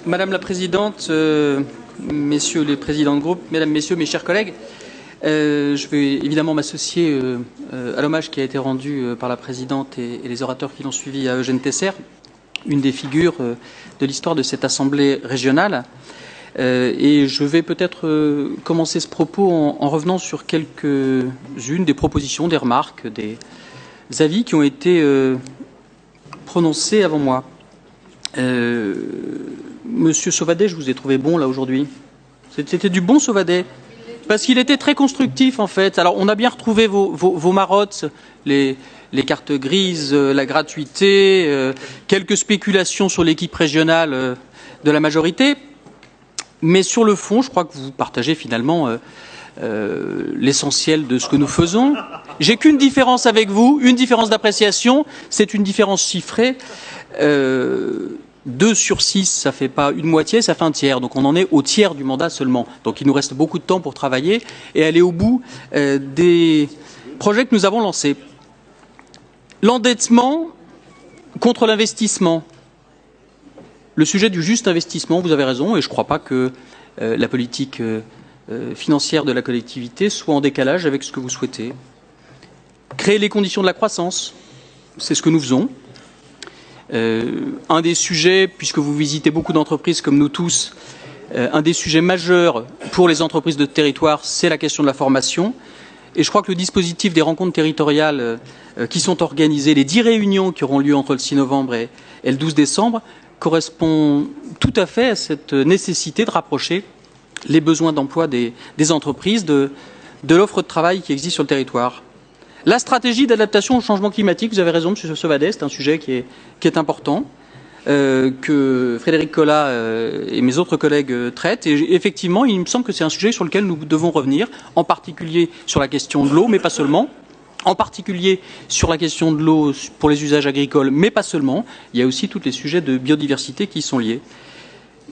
Madame la Présidente, Messieurs les Présidents de groupe, Mesdames, Messieurs, mes chers collègues, je vais évidemment m'associer à l'hommage qui a été rendu par la Présidente et les orateurs qui l'ont suivi à Eugène Tesser, une des figures de l'histoire de cette Assemblée régionale. Et je vais peut-être commencer ce propos en revenant sur quelques-unes des propositions, des remarques, des avis qui ont été prononcés avant moi. Monsieur Sauvadet, je vous ai trouvé bon là aujourd'hui. C'était du bon Sauvadet. Parce qu'il était très constructif en fait. Alors on a bien retrouvé vos marottes, les cartes grises, la gratuité, quelques spéculations sur l'équipe régionale de la majorité. Mais sur le fond, je crois que vous partagez finalement l'essentiel de ce que nous faisons. J'ai qu'une différence avec vous, une différence d'appréciation, c'est une différence chiffrée. 2 sur 6, ça fait pas une moitié, ça fait un tiers. Donc on en est au tiers du mandat seulement. Donc il nous reste beaucoup de temps pour travailler et aller au bout des projets que nous avons lancés. L'endettement contre l'investissement. Le sujet du juste investissement, vous avez raison, et je ne crois pas que la politique financière de la collectivité soit en décalage avec ce que vous souhaitez. Créer les conditions de la croissance, c'est ce que nous faisons. Un des sujets, puisque vous visitez beaucoup d'entreprises comme nous tous, un des sujets majeurs pour les entreprises de territoire, c'est la question de la formation. Et je crois que le dispositif des rencontres territoriales qui sont organisées, les 10 réunions qui auront lieu entre le 6 novembre et le 12 décembre, correspond tout à fait à cette nécessité de rapprocher les besoins d'emploi des entreprises de l'offre de travail qui existe sur le territoire. La stratégie d'adaptation au changement climatique, vous avez raison, M. Sauvadet, c'est un sujet qui est important, que Frédéric Collat et mes autres collègues traitent. Et effectivement, il me semble que c'est un sujet sur lequel nous devons revenir, en particulier sur la question de l'eau, mais pas seulement. En particulier sur la question de l'eau pour les usages agricoles, mais pas seulement. Il y a aussi tous les sujets de biodiversité qui y sont liés.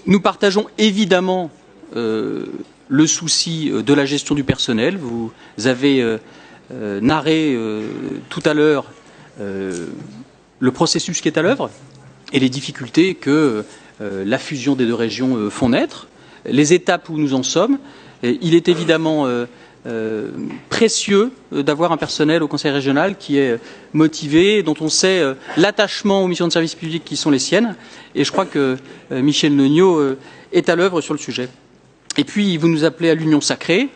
Nous partageons évidemment le souci de la gestion du personnel. Vous avez narré tout à l'heure le processus qui est à l'œuvre et les difficultés que la fusion des 2 régions font naître, les étapes où nous en sommes. Il est évidemment précieux d'avoir un personnel au Conseil régional qui est motivé, dont on sait l'attachement aux missions de service public qui sont les siennes. Et je crois que Michel Neugnot est à l'œuvre sur le sujet. Et puis, vous nous appelez à l'union sacrée.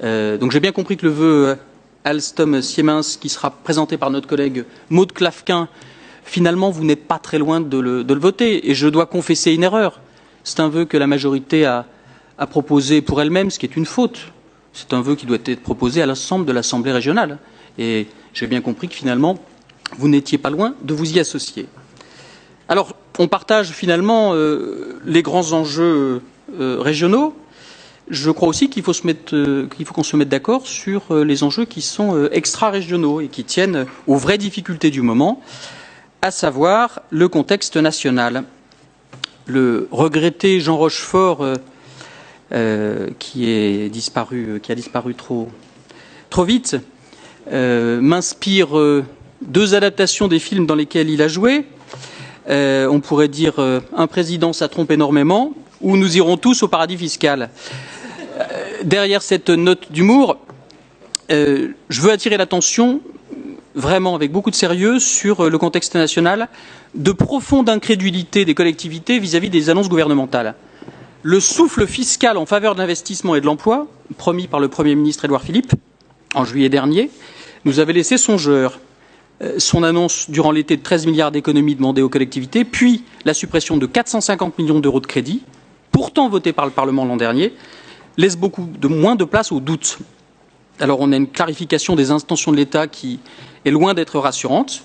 Donc j'ai bien compris que le vœu Alstom-Siemens, qui sera présenté par notre collègue Maud Clafquin, finalement, vous n'êtes pas très loin de le voter. Et je dois confesser une erreur. C'est un vœu que la majorité a proposé pour elle-même, ce qui est une faute. C'est un vœu qui doit être proposé à l'ensemble de l'Assemblée régionale. Et j'ai bien compris que finalement, vous n'étiez pas loin de vous y associer. Alors, on partage finalement les grands enjeux régionaux. Je crois aussi qu'il faut qu'on se mette d'accord sur les enjeux qui sont extra-régionaux et qui tiennent aux vraies difficultés du moment, à savoir le contexte national. Le regretté Jean Rochefort, qui a disparu trop vite, m'inspire 2 adaptations des films dans lesquels il a joué. On pourrait dire Un président, ça trompe énormément, ou Nous irons tous au paradis fiscal. Derrière cette note d'humour, je veux attirer l'attention, vraiment avec beaucoup de sérieux, sur le contexte national, de profonde incrédulité des collectivités vis-à-vis des annonces gouvernementales. Le souffle fiscal en faveur de l'investissement et de l'emploi, promis par le Premier ministre Édouard Philippe en juillet dernier, nous avait laissé songeurs. Son annonce durant l'été de 13 milliards d'économies demandées aux collectivités, puis la suppression de 450 millions d'euros de crédits, pourtant votés par le Parlement l'an dernier, laisse moins de place au doute. Alors on a une clarification des intentions de l'État qui est loin d'être rassurante,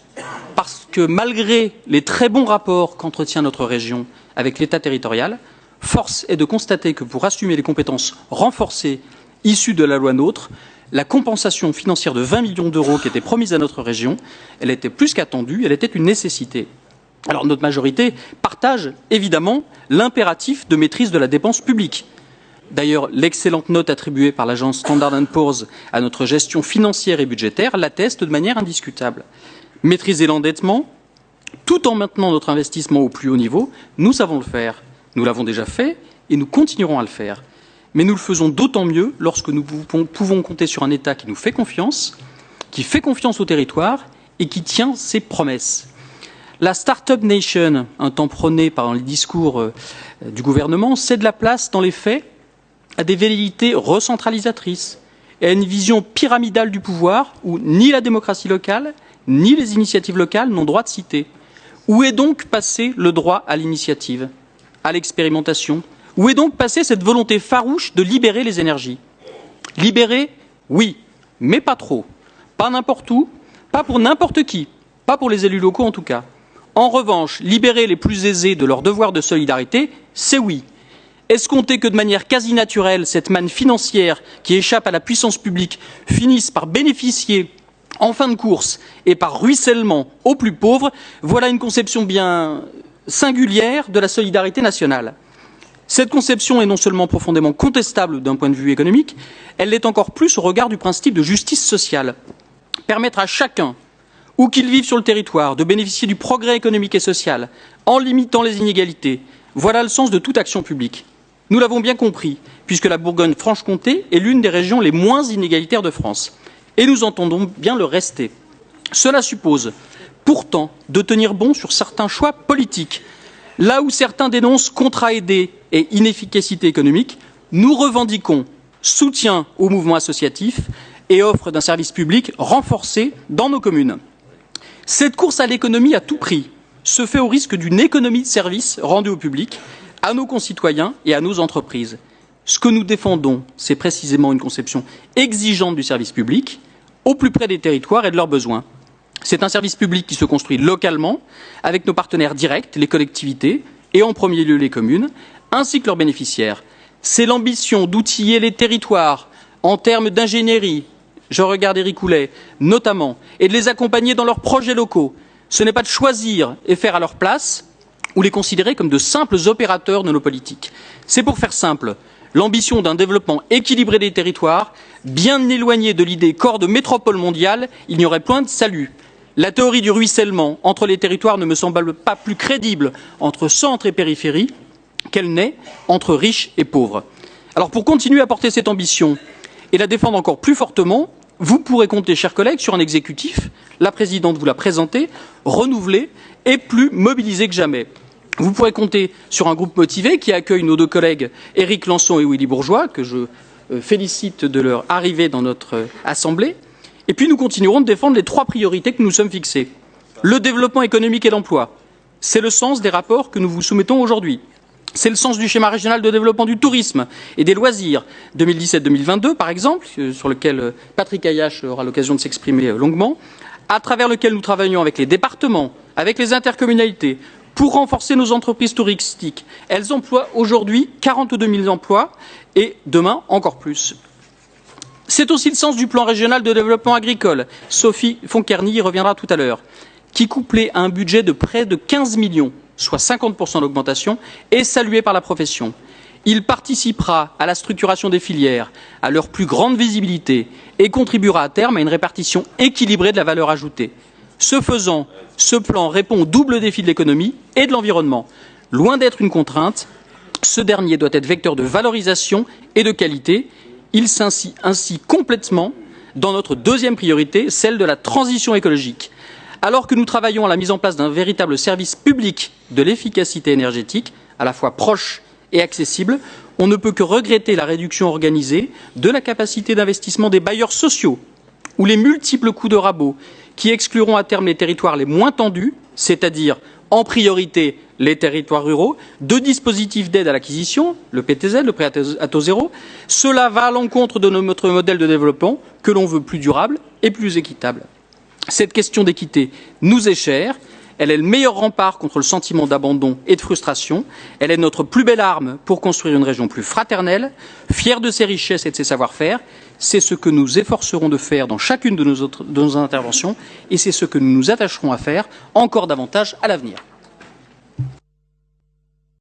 parce que malgré les très bons rapports qu'entretient notre région avec l'État territorial, force est de constater que pour assumer les compétences renforcées issues de la loi NOTRe, la compensation financière de 20 millions d'euros qui était promise à notre région, elle était plus qu'attendue, elle était une nécessité. Alors notre majorité partage évidemment l'impératif de maîtrise de la dépense publique. D'ailleurs, l'excellente note attribuée par l'agence Standard & Poor's à notre gestion financière et budgétaire l'atteste de manière indiscutable. Maîtriser l'endettement, tout tout en maintenant notre investissement au plus haut niveau, nous savons le faire. Nous l'avons déjà fait et nous continuerons à le faire. Mais nous le faisons d'autant mieux lorsque nous pouvons compter sur un État qui nous fait confiance, qui fait confiance au territoire et qui tient ses promesses. La Start-up Nation, un temps prôné par les discours du gouvernement, cède la place dans les faits à des velléités recentralisatrices et à une vision pyramidale du pouvoir où ni la démocratie locale, ni les initiatives locales n'ont droit de citer. Où est donc passé le droit à l'initiative, à l'expérimentation? Où est donc passée cette volonté farouche de libérer les énergies? Libérer, oui, mais pas trop. Pas n'importe où, pas pour n'importe qui, pas pour les élus locaux en tout cas. En revanche, libérer les plus aisés de leur devoir de solidarité, c'est oui. Escompter que de manière quasi naturelle, cette manne financière qui échappe à la puissance publique finisse par bénéficier en fin de course et par ruissellement aux plus pauvres, voilà une conception bien singulière de la solidarité nationale. Cette conception est non seulement profondément contestable d'un point de vue économique, elle l'est encore plus au regard du principe de justice sociale. Permettre à chacun, où qu'il vive sur le territoire, de bénéficier du progrès économique et social, en limitant les inégalités, voilà le sens de toute action publique. Nous l'avons bien compris, puisque la Bourgogne-Franche-Comté est l'une des régions les moins inégalitaires de France. Et nous entendons bien le rester. Cela suppose, pourtant, de tenir bon sur certains choix politiques. Là où certains dénoncent contrats aidés et inefficacité économique, nous revendiquons soutien au mouvement associatif et offre d'un service public renforcé dans nos communes. Cette course à l'économie à tout prix se fait au risque d'une économie de services rendue au public, à nos concitoyens et à nos entreprises. Ce que nous défendons, c'est précisément une conception exigeante du service public, au plus près des territoires et de leurs besoins. C'est un service public qui se construit localement, avec nos partenaires directs, les collectivités, et en premier lieu les communes, ainsi que leurs bénéficiaires. C'est l'ambition d'outiller les territoires en termes d'ingénierie, je regarde Éric Houlet, notamment, et de les accompagner dans leurs projets locaux. Ce n'est pas de choisir et faire à leur place, ou les considérer comme de simples opérateurs de nos politiques. C'est pour faire simple, l'ambition d'un développement équilibré des territoires, bien éloigné de l'idée qu'hors de métropole mondiale, il n'y aurait point de salut. La théorie du ruissellement entre les territoires ne me semble pas plus crédible entre centre et périphérie qu'elle n'est entre riches et pauvres. Alors pour continuer à porter cette ambition et la défendre encore plus fortement, vous pourrez compter, chers collègues, sur un exécutif, la présidente vous l'a présenté, renouvelé et plus mobilisé que jamais. Vous pourrez compter sur un groupe motivé qui accueille nos deux collègues Éric Lançon et Willy Bourgeois, que je félicite de leur arrivée dans notre Assemblée. Et puis nous continuerons de défendre les trois priorités que nous sommes fixées. Le développement économique et l'emploi. C'est le sens des rapports que nous vous soumettons aujourd'hui. C'est le sens du schéma régional de développement du tourisme et des loisirs 2017-2022, par exemple, sur lequel Patrick Ayache aura l'occasion de s'exprimer longuement, à travers lequel nous travaillons avec les départements, avec les intercommunalités, pour renforcer nos entreprises touristiques. Elles emploient aujourd'hui 42 000 emplois et demain encore plus. C'est aussi le sens du plan régional de développement agricole. Sophie Fonkerny y reviendra tout à l'heure, qui, couplé à un budget de près de 15 millions, soit 50% d'augmentation, est salué par la profession. Il participera à la structuration des filières, à leur plus grande visibilité et contribuera à terme à une répartition équilibrée de la valeur ajoutée. Ce faisant, ce plan répond au double défi de l'économie et de l'environnement. Loin d'être une contrainte, ce dernier doit être vecteur de valorisation et de qualité. Il s'inscrit ainsi complètement dans notre deuxième priorité, celle de la transition écologique. Alors que nous travaillons à la mise en place d'un véritable service public de l'efficacité énergétique, à la fois proche et accessible, on ne peut que regretter la réduction organisée de la capacité d'investissement des bailleurs sociaux ou les multiples coups de rabot qui excluront à terme les territoires les moins tendus, c'est-à-dire en priorité les territoires ruraux, de dispositifs d'aide à l'acquisition, le PTZ, le prêt à taux zéro. Cela va à l'encontre de notre modèle de développement que l'on veut plus durable et plus équitable. Cette question d'équité nous est chère. Elle est le meilleur rempart contre le sentiment d'abandon et de frustration. Elle est notre plus belle arme pour construire une région plus fraternelle, fière de ses richesses et de ses savoir-faire. C'est ce que nous efforcerons de faire dans chacune de nos interventions et c'est ce que nous nous attacherons à faire encore davantage à l'avenir.